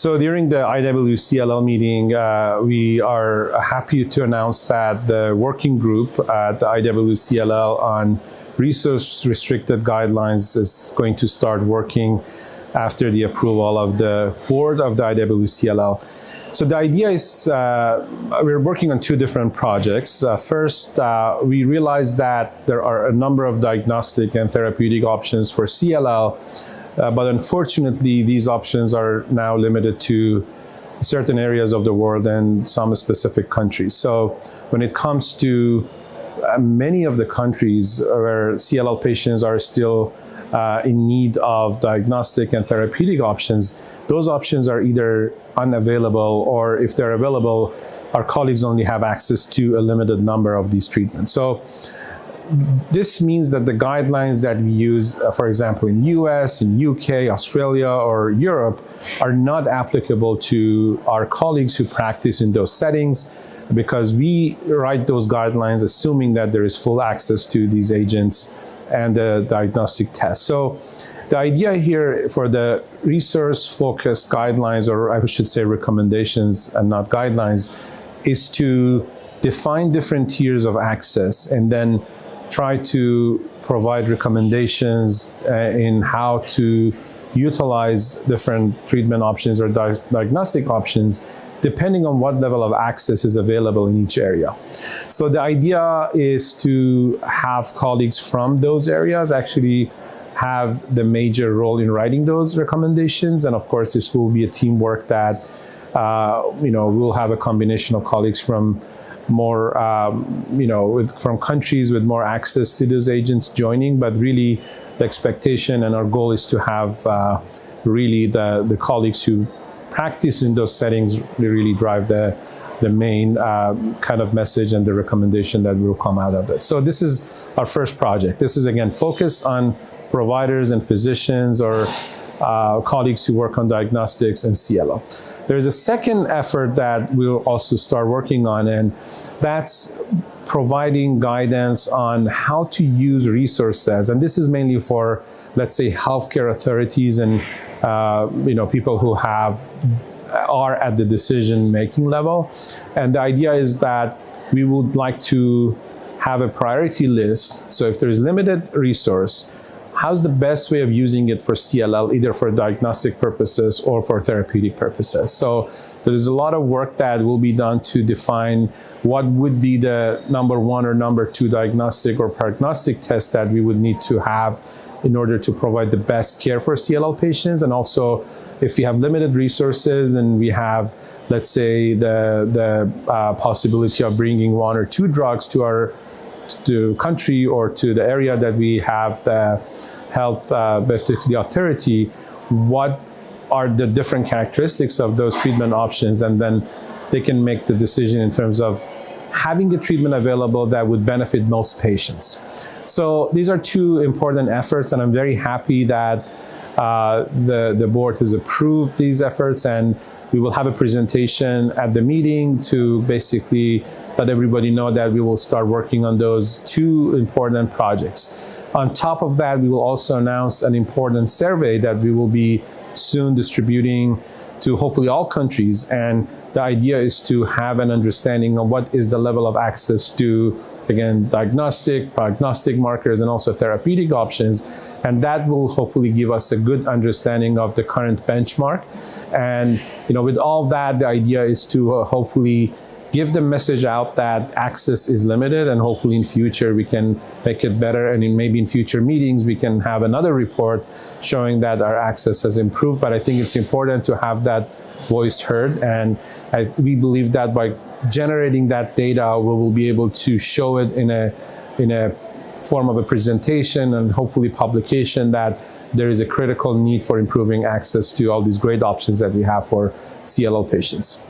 So during the iwCLL meeting, we are happy to announce that the working group at the iwCLL on resource-restricted guidelines is going to start working after the approval of the board of the iwCLL. So the idea is we're working on two different projects. First, we realized that there are a number of diagnostic and therapeutic options for CLL, but unfortunately, these options are now limited to certain areas of the world and some specific countries. So when it comes to many of the countries where CLL patients are still in need of diagnostic and therapeutic options, those options are either unavailable, or if they're available, our colleagues only have access to a limited number of these treatments. So this means that the guidelines that we use, for example, in US, in UK, Australia, or Europe, are not applicable to our colleagues who practice in those settings, because we write those guidelines assuming that there is full access to these agents and the diagnostic tests. So the idea here for the resource-focused guidelines, or I should say recommendations and not guidelines, is to define different tiers of access and then try to provide recommendations in how to utilize different treatment options or diagnostic options depending on what level of access is available in each area. So the idea is to have colleagues from those areas actually have the major role in writing those recommendations. And of course, this will be a teamwork that we'll have a combination of colleagues from more, from countries with more access to those agents joining, but really the expectation and our goal is to have really the colleagues who practice in those settings really drive the main kind of message and the recommendation that will come out of it. So this is our first project. This is again focused on providers and physicians or colleagues who work on diagnostics and CLL. There's a second effort that we'll also start working on, and that's providing guidance on how to use resources. And this is mainly for, let's say, healthcare authorities and people who are at the decision-making level. And the idea is that we would like to have a priority list. So if there's limited resource, how's the best way of using it for CLL, either for diagnostic purposes or for therapeutic purposes? So there's a lot of work that will be done to define what would be the number one or number two diagnostic or prognostic test that we would need to have in order to provide the best care for CLL patients. And also, if we have limited resources and we have, let's say, the possibility of bringing one or two drugs to country or to the area that we have the health basically authority, what are the different characteristics of those treatment options, and then they can make the decision in terms of having the treatment available that would benefit most patients. So these are two important efforts, and I'm very happy that the board has approved these efforts, and we will have a presentation at the meeting to basically let everybody know that we will start working on those two important projects. On top of that, we will also announce an important survey that we will be soon distributing to hopefully all countries. And the idea is to have an understanding of what is the level of access to, again, diagnostic, prognostic markers, and also therapeutic options. And that will hopefully give us a good understanding of the current benchmark. And with all that, the idea is to hopefully give the message out that access is limited, and hopefully in future we can make it better, and maybe in future meetings we can have another report showing that our access has improved. But I think it's important to have that voice heard, and we believe that by generating that data, we will be able to show it in a form of a presentation and hopefully publication that there is a critical need for improving access to all these great options that we have for CLL patients.